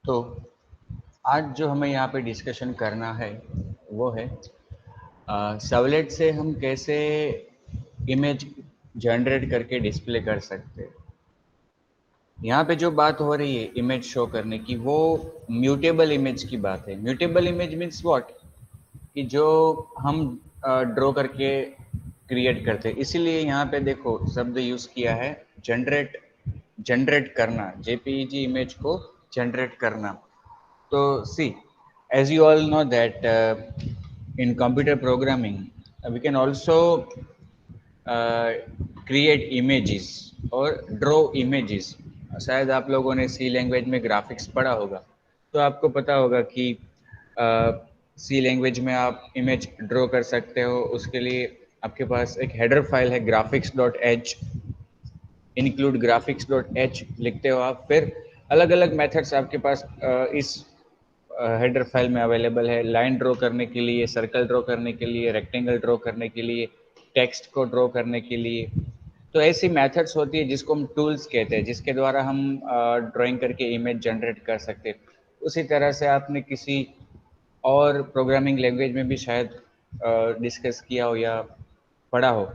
तो आज जो हमें यहाँ पे डिस्कशन करना है वो है सर्वलेट से हम कैसे इमेज जनरेट करके डिस्प्ले कर सकते हैं। यहाँ पे जो बात हो रही है इमेज शो करने की, वो म्यूटेबल इमेज की बात है। म्यूटेबल इमेज मीन्स व्हाट, कि जो हम ड्रॉ करके क्रिएट करते हैं। इसीलिए यहाँ पे देखो शब्द यूज किया है जनरेट। जनरेट करना, जेपीईजी इमेज को जनरेट करना। तो सी, as you all know that in computer programming we can also create images और draw images। शायद आप लोगों ने सी लैंग्वेज में ग्राफिक्स पढ़ा होगा, तो आपको पता होगा कि सी लैंग्वेज में आप इमेज ड्रॉ कर सकते हो। उसके लिए आपके पास एक हेडर फाइल है graphics dot H, include graphics dot H लिखते हो आप। फिर अलग अलग मेथड्स आपके पास इस हेडर फाइल में अवेलेबल है। लाइन ड्रॉ करने के लिए, सर्कल ड्रॉ करने के लिए, रेक्टेंगल ड्रॉ करने के लिए, टेक्स्ट को ड्रॉ करने के लिए। तो ऐसी मेथड्स होती है जिसको हम टूल्स कहते हैं, जिसके द्वारा हम ड्राइंग करके इमेज जनरेट कर सकते हैं। उसी तरह से आपने किसी और प्रोग्रामिंग लैंग्वेज में भी शायद डिस्कस किया हो या पढ़ा हो।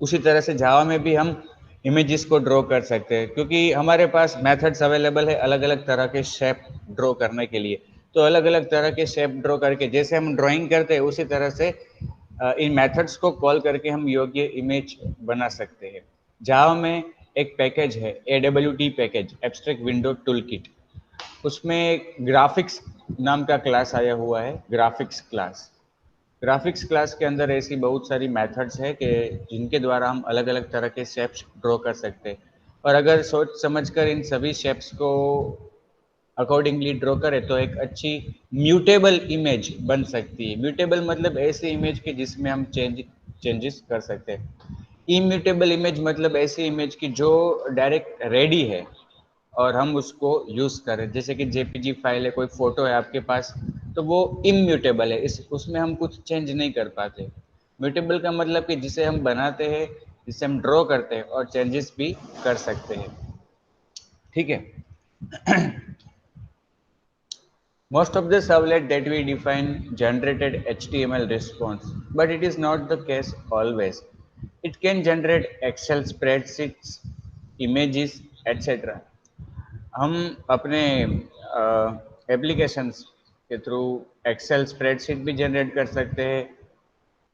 उसी तरह से जावा में भी हम इमेजेस को ड्रॉ कर सकते हैं, क्योंकि हमारे पास मेथड्स अवेलेबल है अलग अलग तरह के शेप ड्रॉ करने के लिए। तो अलग अलग तरह के शेप ड्रॉ करके जैसे हम ड्राइंग करते हैं उसी तरह से इन मेथड्स को कॉल करके हम योग्य इमेज बना सकते हैं। जावा में एक पैकेज है AWT package, abstract window tool kit. उसमें ग्राफिक्स नाम का क्लास आया हुआ है, ग्राफिक्स क्लास। ग्राफिक्स क्लास के अंदर ऐसी बहुत सारी मेथड्स है कि जिनके द्वारा हम अलग अलग तरह के शेप्स ड्रॉ कर सकते हैं। और अगर सोच समझकर इन सभी शेप्स को अकॉर्डिंगली ड्रॉ करें तो एक अच्छी म्यूटेबल इमेज बन सकती है। म्यूटेबल मतलब ऐसी इमेज की जिसमें हम चेंजेस कर सकते हैं। इम्यूटेबल इमेज मतलब ऐसी इमेज की जो डायरेक्ट रेडी है और हम उसको यूज करें। जैसे कि जेपीजी फाइल है, कोई फोटो है आपके पास, तो वो इम्यूटेबल है, इस उसमें हम कुछ चेंज नहीं कर पाते। म्यूटेबल का मतलब कि जिसे हम बनाते हैं, जिसे हम ड्रॉ करते हैं और चेंजेस भी कर सकते हैं। ठीक है। Most of the servlet that we define generated HTML response, but it is not the case always. It can generate Excel spreadsheets, images, etc. हम अपने एप्लीकेशंस के थ्रू एक्सेल स्प्रेडशीट भी जनरेट कर सकते हैं,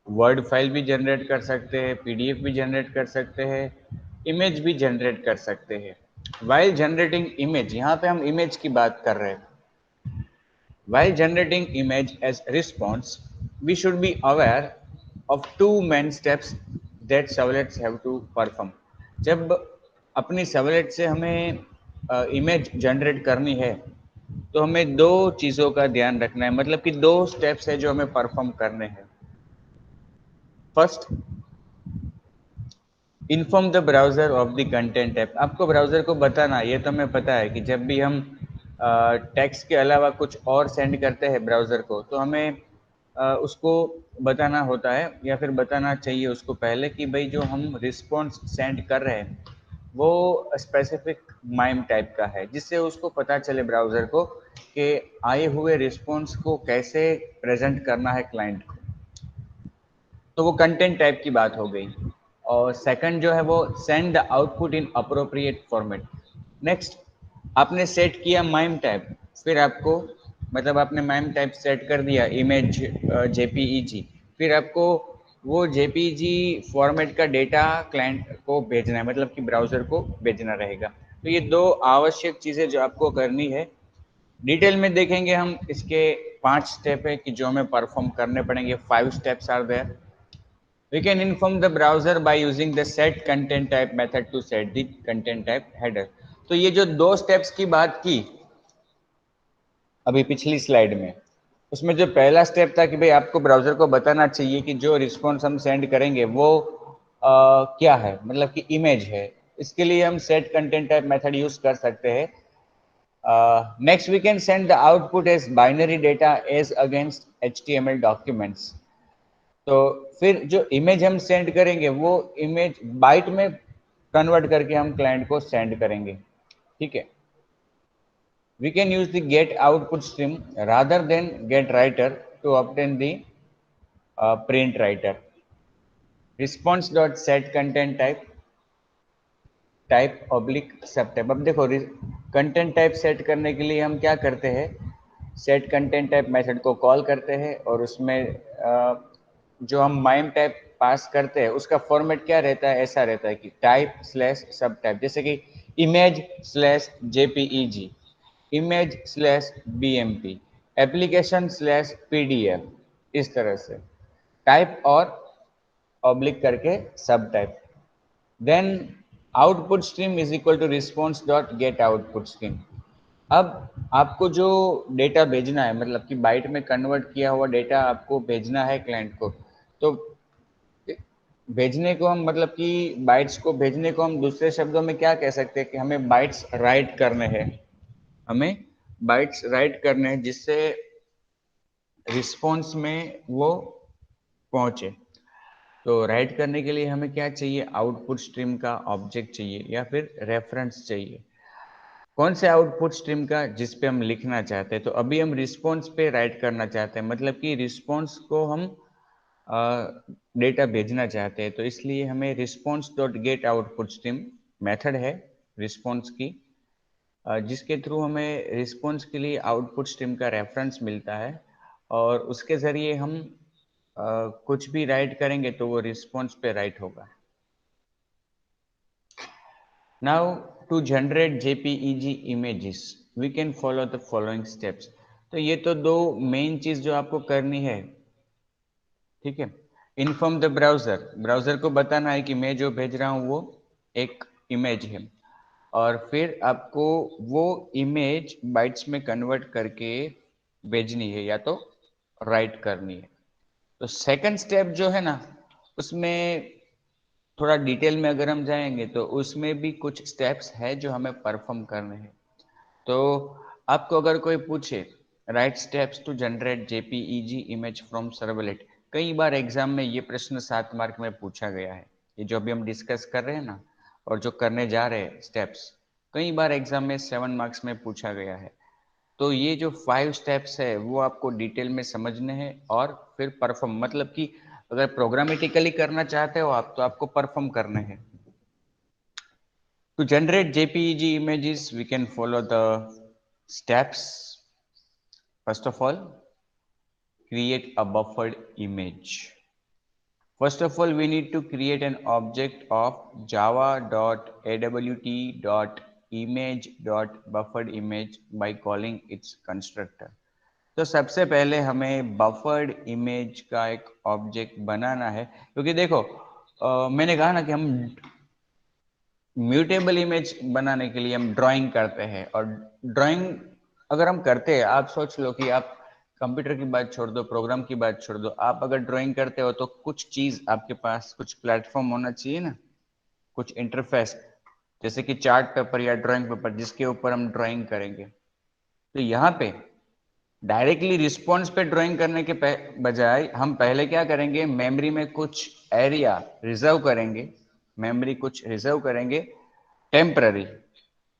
वर्ड फाइल भी generate कर सकते हैं, पीडीएफ भी जनरेट कर सकते हैं, इमेज भी जनरेट कर सकते हैं। वाइल जनरेटिंग इमेज, यहाँ पे हम इमेज की बात कर रहे हैं। While generating image as response, we should be aware of two main steps that servlets have to perform. जब अपनी सर्वलेट से हमें इमेज जनरेट करनी है तो हमें दो चीज़ों का ध्यान रखना है, मतलब कि दो स्टेप्स है जो हमें परफॉर्म करने हैं। First, inform the browser of the content type. आपको ब्राउजर को बताना, ये तो हमें पता है कि जब भी हम टेक्स्ट के अलावा कुछ और सेंड करते हैं ब्राउजर को, तो हमें उसको बताना होता है या फिर बताना चाहिए उसको पहले कि भाई जो हम रिस्पॉन्स सेंड कर रहे हैं वो स्पेसिफिक माइम टाइप का है, जिससे उसको पता चले ब्राउजर को कि आए हुए रिस्पॉन्स को कैसे प्रेजेंट करना है क्लाइंट को। तो वो कंटेंट टाइप की बात हो गई। और सेकंड जो है वो send the output in appropriate format. Next, आपने सेट किया माइम टाइप, फिर आपको मतलब आपने माइम टाइप सेट कर दिया इमेज जेपीईजी, फिर आपको वो जेपीईजी फॉर्मेट का डेटा क्लाइंट को भेजना है, मतलब कि ब्राउजर को भेजना रहेगा। तो ये दो आवश्यक चीज़ें जो आपको करनी है। डिटेल में देखेंगे हम, इसके 5 स्टेप है कि जो हमें परफॉर्म करने पड़ेंगे। 5 steps are there. We can inform the browser by using the set content type method to set the content type header. तो ये जो दो स्टेप्स की बात की अभी पिछली स्लाइड में, उसमें जो पहला स्टेप था कि भाई आपको ब्राउजर को बताना चाहिए कि जो रिस्पॉन्स हम सेंड करेंगे वो क्या है, मतलब कि इमेज है। इसके लिए हम set content type method use कर सकते हैं। Next, we can send the output as binary data as against HTML documents. तो फिर जो इमेज हम सेंड करेंगे वो इमेज बाइट में कन्वर्ट करके हम क्लाइंट को सेंड करेंगे। ठीक है। We can use the get output stream rather than get writer to obtain the print writer. Response dot set content type oblique सब टाइप। अब देखो कंटेंट टाइप सेट करने के लिए हम क्या करते हैं, सेट कंटेंट टाइप मेथड को कॉल करते हैं और उसमें जो हम माइम टाइप पास करते हैं उसका फॉर्मेट क्या रहता है, ऐसा रहता है कि टाइप स्लैश सब टाइप, जैसे कि image slash JPEG, image slash BMP, application slash PDF, इस तरह से टाइप और ऑब्लिक करके subtype. Then output stream is equal to response dot get output stream. अब आपको जो डेटा भेजना है, मतलब कि बाइट में कन्वर्ट किया हुआ डेटा आपको भेजना है क्लाइंट को, तो भेजने को हम, मतलब कि बाइट्स को भेजने को हम दूसरे शब्दों में क्या कह सकते हैं कि हमें बाइट्स राइट करने हैं, हमें बाइट्स राइट करने हैं जिससे रिस्पॉन्स में वो पहुंचे। तो राइट करने के लिए हमें क्या चाहिए, आउटपुट स्ट्रीम का ऑब्जेक्ट चाहिए या फिर रेफरेंस चाहिए। कौन से आउटपुट स्ट्रीम का, जिस पे हम लिखना चाहते हैं। तो अभी हम रिस्पॉन्स पे राइट करना चाहते हैं, मतलब कि रिस्पॉन्स को हम डेटा भेजना चाहते हैं, तो इसलिए हमें response dot get output stream method है रिस्पॉन्स की, जिसके थ्रू हमें रिस्पॉन्स के लिए आउटपुट स्ट्रीम का रेफरेंस मिलता है और उसके ज़रिए हम कुछ भी राइट करेंगे तो वो रिस्पॉन्स पे राइट होगा। Now to generate JPEG images, we can follow the following steps. तो ये तो दो मेन चीज जो आपको करनी है, ठीक है। इन्फॉर्म द ब्राउजर, ब्राउजर को बताना है कि मैं जो भेज रहा हूँ वो एक इमेज है, और फिर आपको वो इमेज बाइट्स में कन्वर्ट करके भेजनी है या तो राइट करनी है। तो सेकंड स्टेप जो है ना, उसमें थोड़ा डिटेल में अगर हम जाएंगे तो उसमें भी कुछ स्टेप्स है जो हमें परफॉर्म करने हैं। तो आपको अगर कोई पूछे right steps to generate JPEG image from servlet, कई बार एग्जाम में ये प्रश्न 7 मार्क में पूछा गया है। ये जो अभी हम डिस्कस कर रहे हैं ना और जो करने जा रहे हैं स्टेप्स, कई बार एग्जाम में 7 मार्क्स में पूछा गया है। तो ये जो 5 स्टेप्स है वो आपको डिटेल में समझने हैं और फिर परफॉर्म, मतलब कि अगर प्रोग्रामेटिकली करना चाहते हो आप तो आपको परफॉर्म करने हैं। To generate JPEG images, we can follow the steps. First of all, create a buffered image. First of all, we need to create an object of java.awt.image.bufferedImage by calling its constructor. तो सबसे पहले हमें buffered image का एक object बनाना है, क्योंकि देखो मैंने कहा ना कि हम म्यूटेबल इमेज बनाने के लिए हम ड्राइंग करते हैं, और ड्राइंग अगर हम करते हैं, आप सोच लो कि आप कंप्यूटर की बात छोड़ दो, प्रोग्राम की बात छोड़ दो, आप अगर ड्राइंग करते हो तो कुछ चीज आपके पास, कुछ प्लेटफॉर्म होना चाहिए ना, कुछ इंटरफेस, जैसे कि चार्ट पेपर या ड्राइंग पेपर जिसके ऊपर हम ड्राइंग करेंगे। तो यहाँ पे डायरेक्टली रिस्पॉन्स पे ड्राइंग करने के बजाय हम पहले क्या करेंगे, मेमोरी में कुछ एरिया रिजर्व करेंगे, मेमोरी कुछ रिजर्व करेंगे टेम्पररी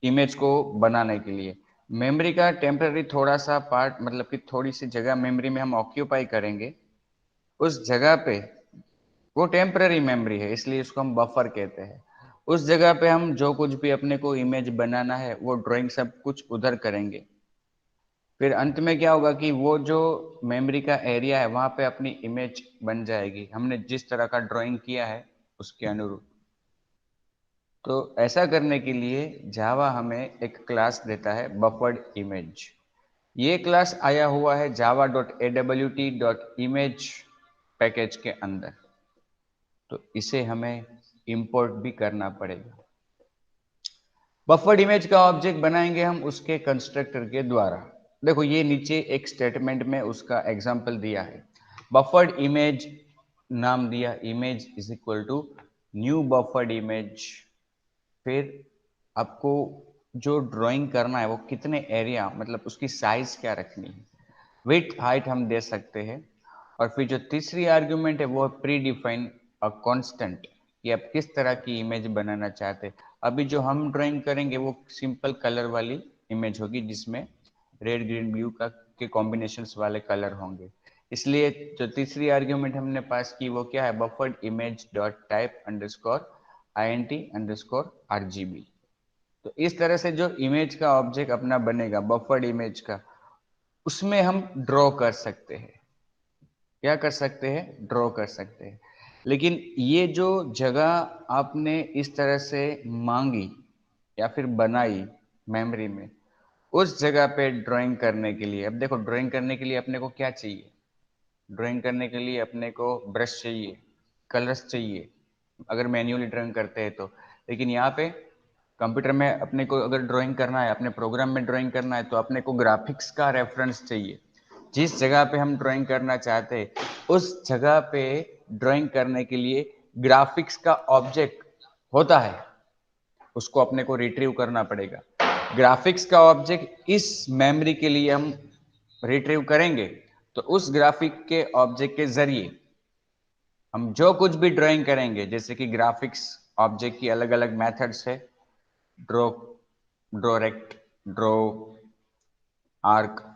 इमेज को बनाने के लिए। मेमोरी का टेम्पररी थोड़ा सा पार्ट, मतलब कि थोड़ी सी जगह मेमोरी में हम ऑक्यूपाई करेंगे, उस जगह पे वो टेम्पररी मेमोरी है इसलिए इसको हम बफर कहते हैं। उस जगह पे हम जो कुछ भी अपने को इमेज बनाना है वो ड्राइंग सब कुछ उधर करेंगे। फिर अंत में क्या होगा कि वो जो मेमोरी का एरिया है वहां पे अपनी इमेज बन जाएगी, हमने जिस तरह का ड्राइंग किया है उसके अनुरूप। तो ऐसा करने के लिए जावा हमें एक क्लास देता है बफर्ड इमेज। ये क्लास आया हुआ है java.awt.image पैकेज के अंदर, तो इसे हमें इंपोर्ट भी करना पड़ेगा। बफर्ड इमेज का ऑब्जेक्ट बनाएंगे हम उसके कंस्ट्रक्टर के द्वारा। देखो ये नीचे एक स्टेटमेंट में उसका एग्जांपल दिया है। बफर्ड इमेज नाम दिया, image is equal to new buffered image. फिर आपको जो ड्राइंग करना है वो कितने एरिया, मतलब उसकी साइज क्या रखनी है, विड्थ हाइट हम दे सकते हैं। और फिर जो तीसरी आर्ग्यूमेंट है वो प्री डिफाइन अ कांस्टेंट, कि आप किस तरह की इमेज बनाना चाहते हैं। अभी जो हम ड्राइंग करेंगे वो सिंपल कलर वाली इमेज होगी जिसमें रेड ग्रीन ब्लू का के कॉम्बिनेशंस वाले कलर होंगे। इसलिए जो तीसरी आर्ग्यूमेंट हमने पास की वो क्या है, buffered image dot type underscore INT underscore RGB। तो इस तरह से जो इमेज का ऑब्जेक्ट अपना बनेगा बफर्ड इमेज का, उसमें हम ड्रॉ कर सकते हैं। क्या कर सकते हैं, ड्रॉ कर सकते हैं। लेकिन ये जो जगह आपने इस तरह से मांगी या फिर बनाई मेमोरी में, उस जगह पे ड्राइंग करने के लिए, अब देखो ड्राइंग करने के लिए अपने को क्या चाहिए, ड्राइंग करने के लिए अपने को ब्रश चाहिए, कलर्स चाहिए, अगर मैन्युअली ड्राइंग करते हैं तो। लेकिन यहाँ पे कंप्यूटर में अपने को अगर ड्राइंग करना है, अपने प्रोग्राम में ड्राइंग करना है, तो अपने को ग्राफिक्स का रेफरेंस चाहिए। जिस जगह पे हम ड्राइंग करना चाहते हैं उस जगह पे ड्राइंग करने के लिए ग्राफिक्स का ऑब्जेक्ट होता है, उसको अपने को रिट्रीव करना पड़ेगा। ग्राफिक्स का ऑब्जेक्ट इस मेमोरी के लिए हम रिट्रीव करेंगे, तो उस ग्राफिक के ऑब्जेक्ट के जरिए हम जो कुछ भी ड्राइंग करेंगे, जैसे कि ग्राफिक्स ऑब्जेक्ट की अलग अलग मेथड्स है, draw, draw rect, draw arc,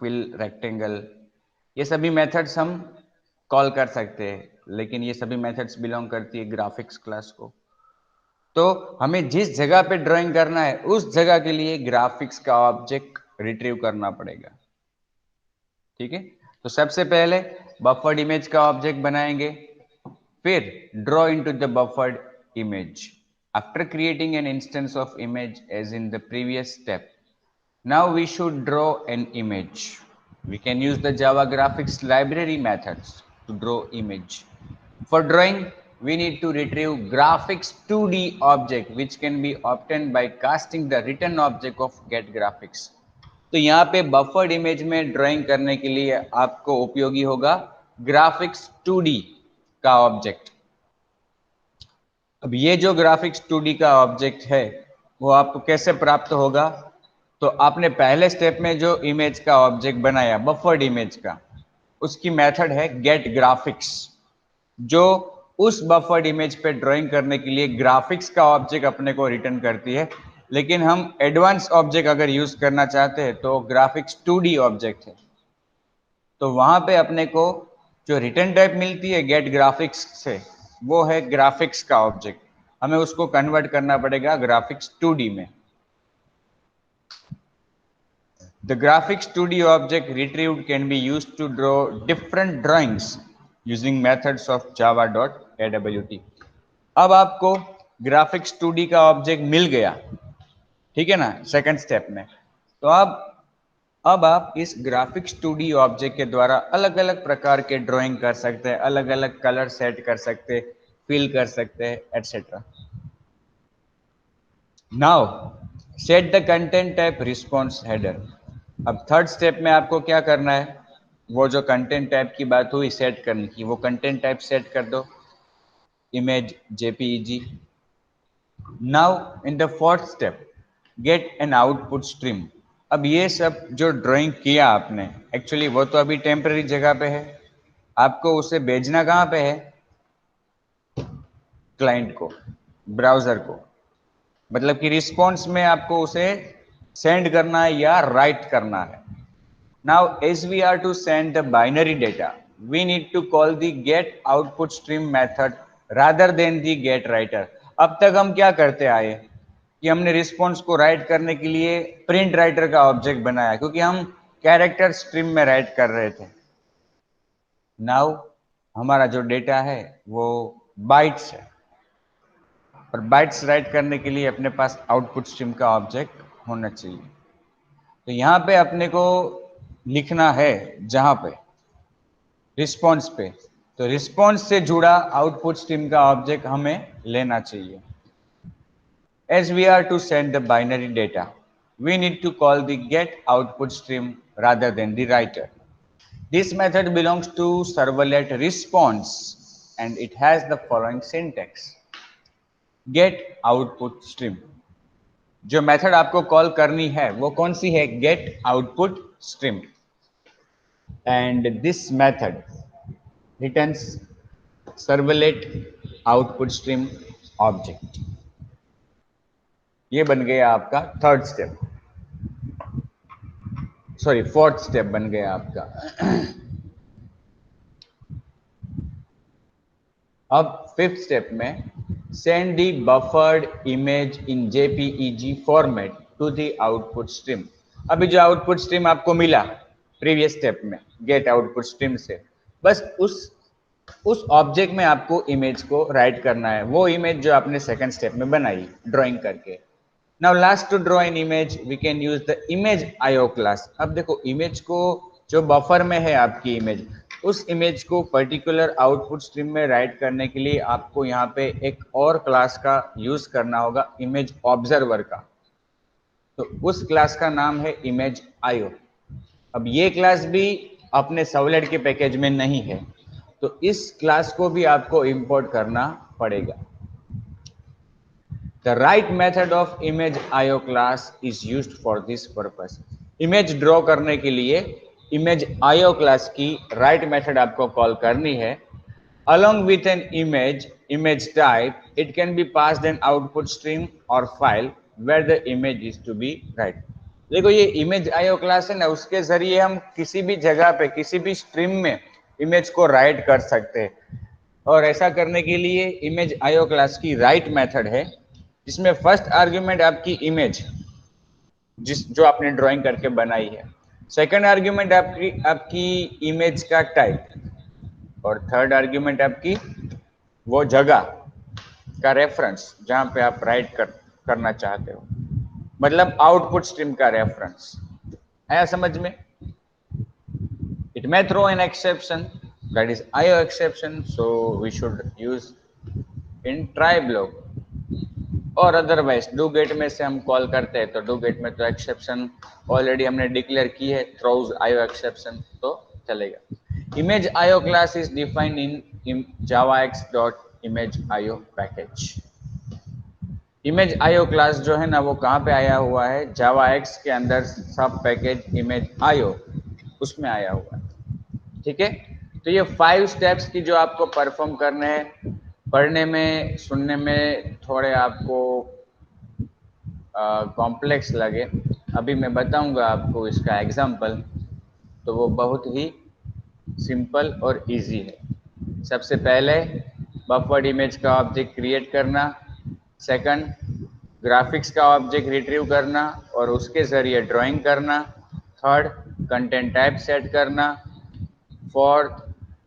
fill rectangle, ये सभी मेथड्स हम कॉल कर सकते हैं। लेकिन ये सभी मेथड्स बिलोंग करती है ग्राफिक्स क्लास को। तो हमें जिस जगह पे ड्राइंग करना है उस जगह के लिए ग्राफिक्स का ऑब्जेक्ट रिट्रीव करना पड़ेगा। ठीक है, तो सबसे पहले बफर्ड इमेज का ऑब्जेक्ट बनाएंगे, फिर draw into the buffered image after creating an instance of image as in the previous step. Now we should draw an image. We can use the Java graphics library methods to draw image. For drawing, we need to retrieve graphics 2D object which can be obtained by casting the return object of getGraphics. तो यहाँ पे buffered image में drawing करने के लिए आपको उपयोगी होगा ग्राफिक्स 2D का ऑब्जेक्ट। अब ये जो ग्राफिक्स 2D का ऑब्जेक्ट है वो आपको कैसे प्राप्त होगा, तो आपने पहले स्टेप में जो इमेज का ऑब्जेक्ट बनाया बफर्ड इमेज का, उसकी मेथड है गेट ग्राफिक्स, जो उस बफर्ड इमेज पे ड्राइंग करने के लिए ग्राफिक्स का ऑब्जेक्ट अपने को रिटर्न करती है। लेकिन हम एडवांस ऑब्जेक्ट अगर यूज करना चाहते हैं तो ग्राफिक्स 2D ऑब्जेक्ट है, तो वहां पे अपने को जो रिटर्न टाइप मिलती है गेट ग्राफिक्स से, वो है ग्राफिक्स का ऑब्जेक्ट। हमें उसको कन्वर्ट करना पड़ेगा ग्राफिक्स 2D में। The graphics 2D object retrieved can be used to draw different drawings using methods of java.awt। अब आपको ग्राफिक्स 2D का ऑब्जेक्ट मिल गया, ठीक है ना, सेकंड स्टेप में। तो अब आप इस ग्राफिक्स 2D ऑब्जेक्ट के द्वारा अलग अलग प्रकार के ड्राइंग कर सकते हैं, अलग अलग कलर सेट कर सकते हैं, फिल कर सकते हैं, etcetera. Now set the content type response header. अब थर्ड स्टेप में आपको क्या करना है, वो जो कंटेंट टाइप की बात हुई सेट करने की, वो कंटेंट टाइप सेट कर दो, image JPEG। Now in the fourth step get an output stream. अब ये सब जो ड्राइंग किया आपने, एक्चुअली वो तो अभी टेम्पररी जगह पे है, आपको उसे भेजना कहाँ पे है, क्लाइंट को, ब्राउजर को। मतलब कि रिस्पॉन्स में आपको उसे सेंड करना है या राइट करना है। Now as we are to send the binary data, we need to call the get output stream method rather than the get writer. अब तक हम क्या करते आए कि हमने रिस्पॉन्स को राइट करने के लिए प्रिंट राइटर का ऑब्जेक्ट बनाया, क्योंकि हम कैरेक्टर स्ट्रीम में राइट कर रहे थे। नाउ हमारा जो डेटा है वो बाइट्स है, और बाइट्स राइट करने के लिए अपने पास आउटपुट स्ट्रीम का ऑब्जेक्ट होना चाहिए। तो यहाँ पे अपने को लिखना है जहां पे रिस्पॉन्स पे, तो रिस्पॉन्स से जुड़ा आउटपुट स्ट्रीम का ऑब्जेक्ट हमें लेना चाहिए। As we are to send the binary data, we need to call the get output stream rather than the writer. This method belongs to servlet response and it has the following syntax: get output stream। जो method आपको call करनी है वो कौन सी है, get output stream. And this method returns servlet output stream object. ये बन गया आपका third step. Sorry fourth step बन गया आपका। अब फिफ्थ स्टेप में send the buffered image in JPEG format to the output stream. अभी जो आउटपुट स्ट्रीम आपको मिला प्रीवियस स्टेप में गेट आउटपुट स्ट्रीम से, बस उस ऑब्जेक्ट में आपको इमेज को राइट करना है, वो इमेज जो आपने सेकंड स्टेप में बनाई ड्राइंग करके। Now last to draw an image we can use the image IO class. अब देखो इमेज को जो बफर में है आपकी इमेज, उस इमेज को पर्टिकुलर आउटपुट स्ट्रीम में राइट करने के लिए आपको यहाँ पे एक और क्लास का यूज करना होगा, इमेज ऑब्जर्वर का। तो उस क्लास का नाम है इमेज आईओ। अब ये क्लास भी अपने सर्वलेट के पैकेज में नहीं है, तो इस क्लास को भी आपको इंपोर्ट करना पड़ेगा। The right method of image IO class is used for this purpose. Image draw करने के लिए इमेज IO क्लास की राइट मेथड आपको कॉल करनी है। Along with an image type, it can be passed an output stream or file where the image is to be right. देखो ये image IO class है ना, उसके जरिए हम किसी भी जगह पे किसी भी स्ट्रीम में इमेज को राइट कर सकते हैं। और ऐसा करने के लिए इमेज IO क्लास की राइट मेथड है, जिसमें फर्स्ट आर्ग्यूमेंट आपकी इमेज जो आपने ड्राइंग करके बनाई है, सेकंड आर्ग्यूमेंट आपकी इमेज का टाइप, और थर्ड आर्ग्यूमेंट आपकी वो जगह का रेफरेंस जहां पे आप राइट करना चाहते हो, मतलब आउटपुट स्ट्रीम का रेफरेंस। आया समझ में? It may throw an exception, that is IO exception, so we should use in try block, और अदरवाइज डू गेट में से हम कॉल करते हैं तो डू गेट में तो एक्सेप्शन ऑलरेडी हमने डिक्लेयर की है, थ्रोज आईओ एक्सेप्शन, तो चलेगा। Image IO class is defined in javax dot image IO package. Image IO class जो है ना वो कहाँ पे आया हुआ है? javax के अंदर सब पैकेज इमेज आईओ उसमें आया हुआ है। ठीक है, तो ये 5 स्टेप्स की जो आपको परफॉर्म करने हैं, पढ़ने में सुनने में थोड़े आपको कॉम्प्लेक्स लगे, अभी मैं बताऊंगा आपको इसका एग्जांपल, तो वो बहुत ही सिंपल और इजी है। सबसे पहले बफर्ड इमेज का ऑब्जेक्ट क्रिएट करना, सेकंड ग्राफिक्स का ऑब्जेक्ट रिट्रीव करना और उसके जरिए ड्राइंग करना, थर्ड कंटेंट टाइप सेट करना, फोर्थ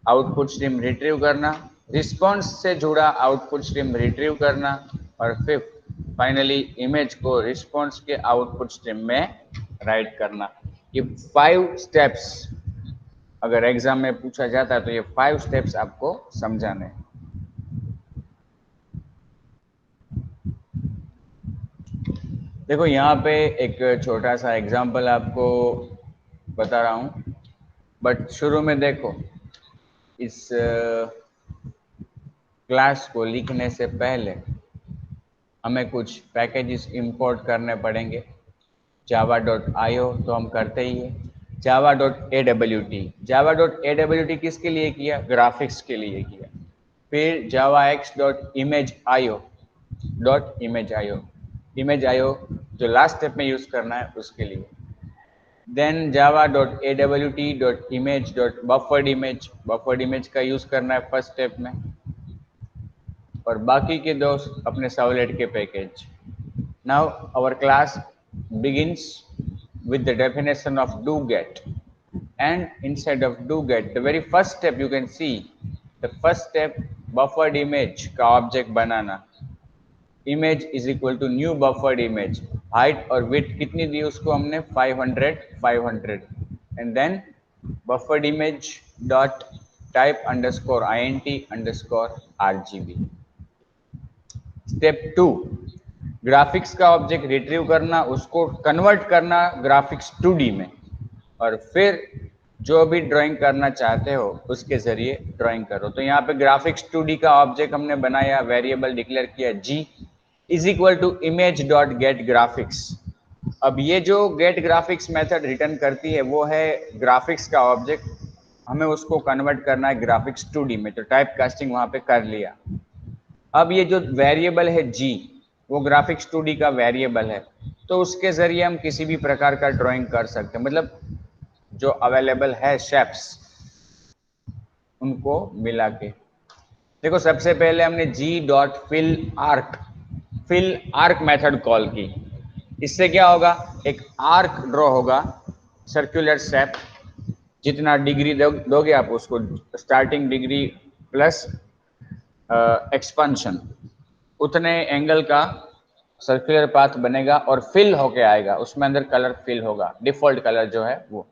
आउटपुट स्ट्रीम रिट्रीव करना, रिस्पॉन्स से जुड़ा आउटपुट स्ट्रीम रिट्रीव करना, और फिफ्थ फाइनली इमेज को रिस्पॉन्स के आउटपुट स्ट्रीम में राइट करना। ये 5 स्टेप्स अगर एग्जाम में पूछा जाता है तो ये 5 स्टेप्स आपको समझाने हैं। देखो यहाँ पे एक छोटा सा एग्जाम्पल आपको बता रहा हूँ, बट शुरू में देखो इस क्लास को लिखने से पहले हमें कुछ पैकेजेस इंपोर्ट करने पड़ेंगे। java.io तो हम करते ही है, java.awt, java.awt किसके लिए किया? ग्राफिक्स के लिए किया। फिर javax.imageio, imageio जो लास्ट स्टेप में यूज करना है उसके लिए। देन java.awt.image.bufferedimage, बफर्ड इमेज का यूज करना है फर्स्ट स्टेप में, और बाकी के दो अपने सर्वलेट के package. Now our class begins with the definition of doGet, and inside of doGet the very first step you can see, the first step buffered image का ऑब्जेक्ट बनाना। Image is equal to new buffered image, height और width कितनी दी उसको हमने? 500 and then buffered image dot type underscore int underscore RGB। Step 2 graphics का object retrieve करना, उसको कन्वर्ट करना ग्राफिक्स 2D में, और फिर जो भी ड्राइंग करना चाहते हो उसके जरिए ड्राइंग करो। तो यहाँ पे ग्राफिक्स 2D का ऑब्जेक्ट हमने बनाया, वेरिएबल डिक्लेयर किया g is equal to image dot get graphics. अब ये जो गेट ग्राफिक्स मेथड रिटर्न करती है वो है ग्राफिक्स का ऑब्जेक्ट, हमें उसको कन्वर्ट करना है ग्राफिक्स 2D में, तो टाइप कास्टिंग वहां पे कर लिया। अब ये जो वेरिएबल है g वो ग्राफिक्स 2D का वेरिएबल है, तो उसके जरिए हम किसी भी प्रकार का ड्राइंग कर सकते हैं। मतलब जो अवेलेबल है शेप्स उनको मिला के। देखो सबसे पहले हमने G dot fill arc method call की। इससे क्या होगा, एक आर्क ड्रॉ होगा, सर्कुलर शेप, जितना डिग्री दोगे आप उसको, स्टार्टिंग डिग्री प्लस एक्सपांशन, उतने एंगल का सर्कुलर पाथ बनेगा और फिल होके आएगा, उसमें अंदर कलर फिल होगा, डिफॉल्ट कलर जो है वो।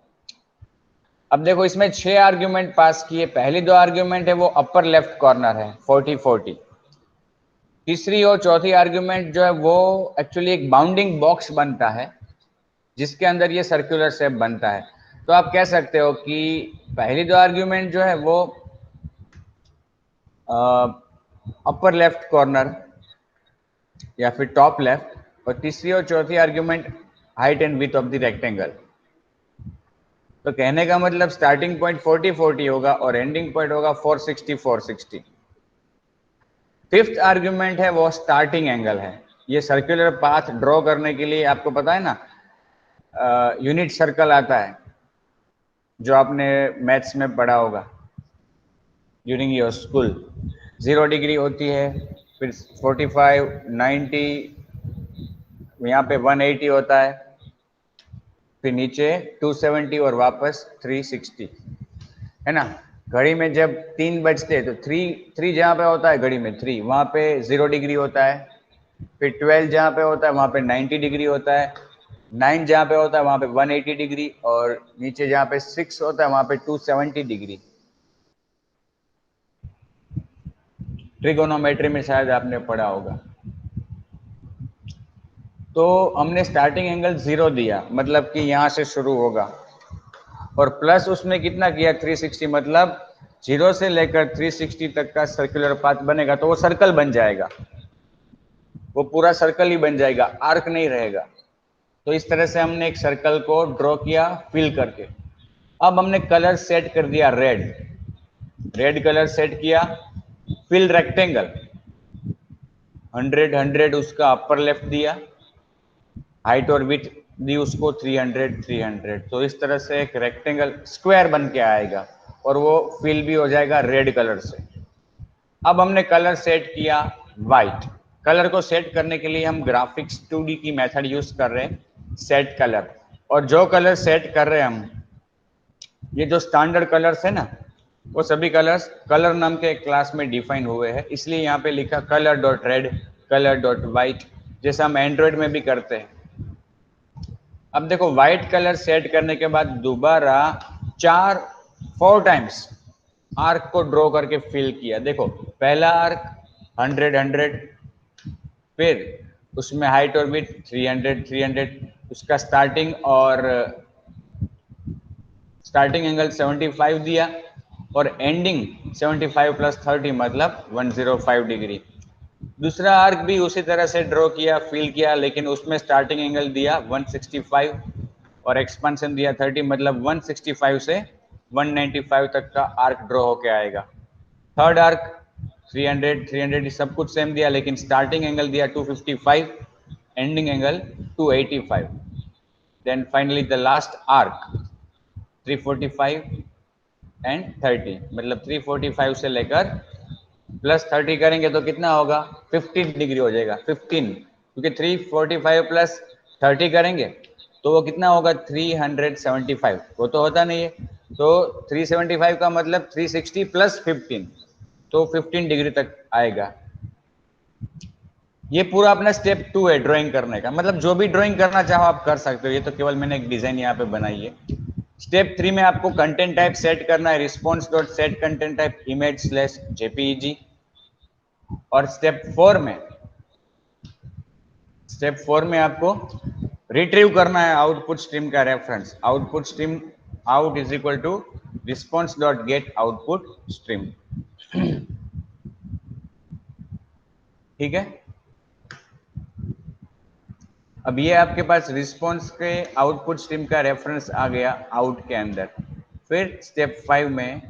अब देखो इसमें 6 आर्ग्यूमेंट पास किए। पहली 2 आर्ग्यूमेंट है वो अपर लेफ्ट कॉर्नर है 40-40। तीसरी और चौथी आर्ग्यूमेंट जो है वो एक्चुअली एक बाउंडिंग बॉक्स बनता है जिसके अंदर ये सर्कुलर शेप बनता है। तो आप कह सकते हो कि पहली 2 आर्ग्यूमेंट जो है वो अपर लेफ्ट कॉर्नर या फिर टॉप लेफ्ट, और तीसरी और चौथी argument height and width of the rectangle. तो कहने का मतलब स्टार्टिंग पॉइंट 40-40 होगा और एंडिंग पॉइंट होगा 460-460। फिफ्थ आर्ग्यूमेंट है वो स्टार्टिंग एंगल है। ये सर्कुलर पाथ ड्रॉ करने के लिए आपको पता है ना, यूनिट सर्कल आता है जो आपने मैथ्स में पढ़ा होगा ड्यूरिंग योर स्कूल। 0 डिग्री होती है, फिर 45, 90, यहाँ पे 180 होता है, फिर नीचे 270 और वापस 360, है ना। घड़ी में जब 3 बजते तो 3 जहाँ पे होता है घड़ी में 3, वहाँ पे 0 डिग्री होता है। फिर 12 जहाँ पे होता है वहाँ पे 90 डिग्री होता है। 9 जहाँ पे होता है वहाँ पे 180 डिग्री, और नीचे जहाँ पे 6 होता है वहाँ पे 270 डिग्री। ट्रिगोनोमेट्री में शायद आपने पढ़ा होगा। तो हमने स्टार्टिंग एंगल 0 दिया, मतलब कि यहाँ से शुरू होगा, और प्लस उसमें कितना किया 360, मतलब 0 से लेकर 360 तक का सर्कुलर पाथ बनेगा, तो वो सर्कल बन जाएगा, वो पूरा सर्कल ही बन जाएगा, आर्क नहीं रहेगा। तो इस तरह से हमने एक सर्कल को ड्रॉ किया फिल करके। अब हमने कलर सेट कर दिया रेड कलर सेट किया। फिल रेक्टेंगल 100 उसका अपर लेफ्ट दिया, हाइट और विड्थ दी उसको 300। तो इस तरह से एक रेक्टेंगल स्क्वायर बन के आएगा और वो फिल भी हो जाएगा रेड कलर से। अब हमने कलर सेट किया वाइट। कलर को सेट करने के लिए हम ग्राफिक्स 2D की मेथड यूज कर रहे हैं, सेट कलर। और जो कलर सेट कर रहे हैं हम, ये जो स्टैंडर्ड कलर्स है ना, वो सभी कलर्स कलर नाम के क्लास में डिफाइन हुए हैं, इसलिए यहाँ पे लिखा colour dot red, colour dot white, जैसा हम एंड्रॉयड में भी करते हैं। अब देखो व्हाइट कलर सेट करने के बाद दोबारा 4 टाइम्स आर्क को ड्रॉ करके फिल किया। देखो पहला आर्क 100, फिर उसमें हाइट और विड्थ 300, उसका स्टार्टिंग एंगल 75 दिया, और एंडिंग 75 + 30 मतलब 105 डिग्री। दूसरा आर्क भी उसी तरह से ड्रॉ किया, फिल किया, लेकिन उसमें स्टार्टिंग एंगल दिया 165 और एक्सपेंशन दिया 30, मतलब 165 से 195 तक का आर्क ड्रॉ होके आएगा। थर्ड आर्क 300 सब कुछ सेम दिया, लेकिन स्टार्टिंग एंगल दिया 255, ending angle 285। Then finally the last arc 345 and 30, मतलब 345 से लेकर प्लस 30 करेंगे तो कितना होगा, 15 डिग्री हो जाएगा, 15, क्योंकि 345 प्लस 30 करेंगे तो वो कितना होगा 375, वो तो होता नहीं है। तो 375 का मतलब 360 + 15, तो 15 डिग्री तक आएगा। ये पूरा अपना स्टेप 2 है ड्राइंग करने का, मतलब जो भी ड्राइंग करना चाहो आप कर सकते हो, ये तो केवल मैंने एक डिजाइन यहाँ पे बनाई है। स्टेप 3 में आपको कंटेंट टाइप सेट करना है, response dot set content type image/jpeg। और स्टेप 4 में आपको रिट्रीव करना है आउटपुट स्ट्रीम का reference, output stream out is equal to response dot get output stream. ठीक है, अब ये आपके पास रिस्पॉन्स के आउटपुट स्ट्रीम का रेफरेंस आ गया आउट के अंदर। फिर स्टेप 5 में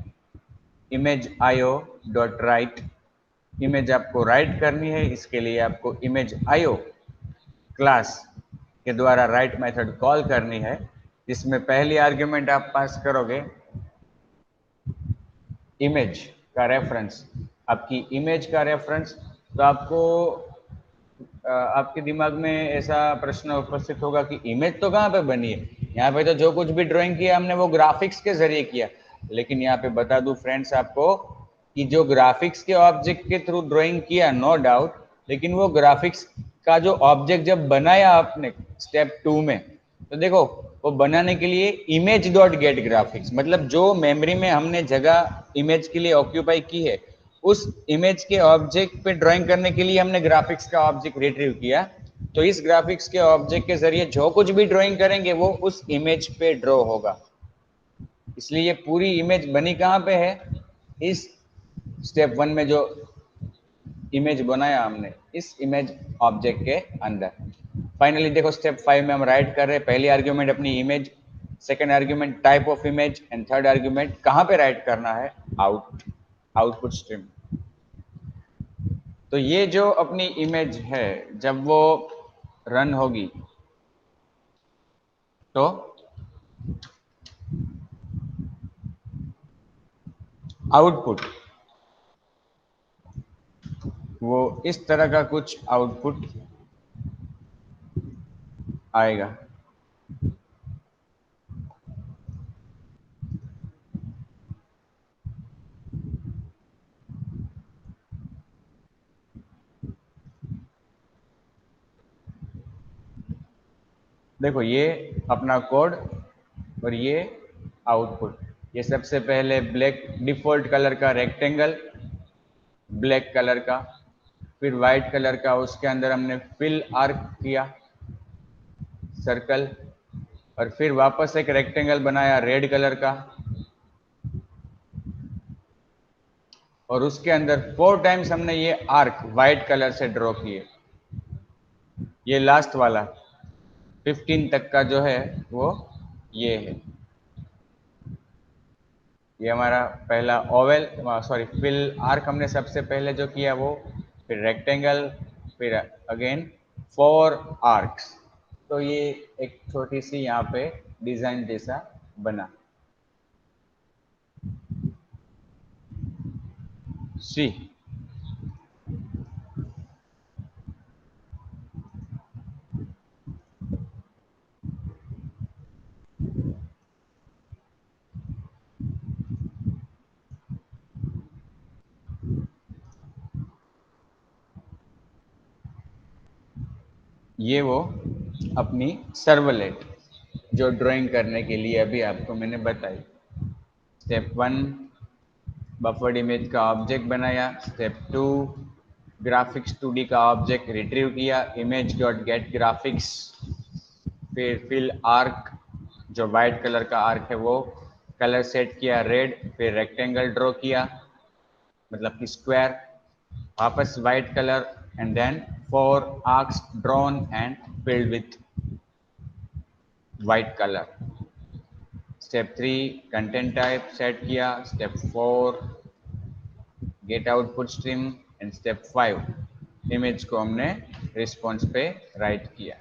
image IO dot write, image आपको राइट करनी है, इसके लिए आपको इमेज IO क्लास के द्वारा राइट मेथड कॉल करनी है, इसमें पहली आर्ग्यूमेंट आप पास करोगे इमेज का रेफरेंस, आपकी इमेज का रेफरेंस। तो आपको आपके दिमाग में ऐसा प्रश्न उपस्थित होगा कि इमेज तो कहाँ पे बनी है, यहाँ पे तो जो कुछ भी ड्राइंग किया हमने वो ग्राफिक्स के जरिए किया। लेकिन यहाँ पे बता दूं फ्रेंड्स आपको कि जो ग्राफिक्स के ऑब्जेक्ट के थ्रू ड्राइंग किया नो डाउट, लेकिन वो ग्राफिक्स का जो ऑब्जेक्ट जब बनाया आपने स्टेप 2 में, तो देखो वो बनाने के लिए इमेज डॉट गेट ग्राफिक्स, मतलब जो मेमोरी में हमने जगह इमेज के लिए ऑक्यूपाई की है उस इमेज के ऑब्जेक्ट पे ड्राइंग करने के लिए हमने ग्राफिक्स का ऑब्जेक्ट रिट्रीव किया। तो इस ग्राफिक्स के ऑब्जेक्ट के जरिए जो कुछ भी ड्राइंग करेंगे वो उस इमेज पे ड्रॉ होगा। इसलिए ये पूरी इमेज बनी कहाँ पे है, इस स्टेप 1 में जो इमेज बनाया हमने इस इमेज ऑब्जेक्ट के अंदर। फाइनली देखो स्टेप 5 में हम राइट कर रहे हैं पहली आर्ग्यूमेंट अपनी image, second argument type of image and third argument कहाँ पे राइट करना है, आउटपुट स्ट्रीम। तो ये जो अपनी इमेज है जब वो रन होगी तो आउटपुट वो इस तरह का कुछ आउटपुट आएगा। देखो ये अपना कोड और ये आउटपुट। ये सबसे पहले ब्लैक डिफॉल्ट कलर का रेक्टेंगल ब्लैक कलर का, फिर वाइट कलर का, उसके अंदर हमने फिल आर्क किया सर्कल, और फिर वापस एक रेक्टेंगल बनाया रेड कलर का, और उसके अंदर 4 टाइम्स हमने ये आर्क वाइट कलर से ड्रॉ किए। ये लास्ट वाला 15 तक का जो है वो ये है, ये हमारा पहला ओवल सॉरी फिल आर्क हमने सबसे पहले जो किया वो, फिर रेक्टेंगल, फिर अगेन 4 आर्क्स। तो ये एक छोटी सी यहाँ पे डिजाइन जैसा बना। सी ये वो अपनी सर्वलेट जो ड्राइंग करने के लिए अभी आपको मैंने बताई। स्टेप 1 बफर्ड इमेज का ऑब्जेक्ट बनाया, स्टेप 2 ग्राफिक्स 2D का ऑब्जेक्ट रिट्रीव किया इमेज डॉट गेट ग्राफिक्स, फिर फिल आर्क जो वाइट कलर का आर्क है वो कलर सेट किया रेड, फिर रेक्टेंगल ड्रॉ किया मतलब कि स्क्वायर, वापस white colour and then 4 arcs drawn and filled with white colour. Step 3 content type set किया, step 4 get output stream and step 5 image को हमने रिस्पॉन्स पे राइट किया।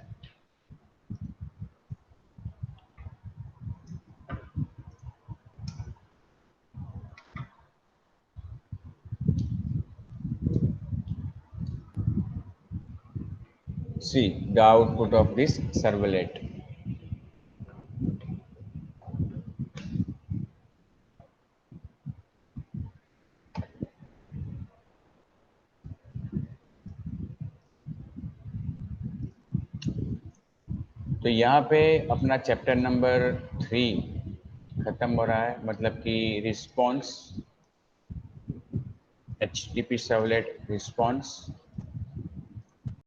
See the output of this servlet. तो यहाँ पे अपना चैप्टर नंबर 3 खत्म हो रहा है, मतलब कि रिस्पॉन्स HTTP सर्वलेट रिस्पॉन्स।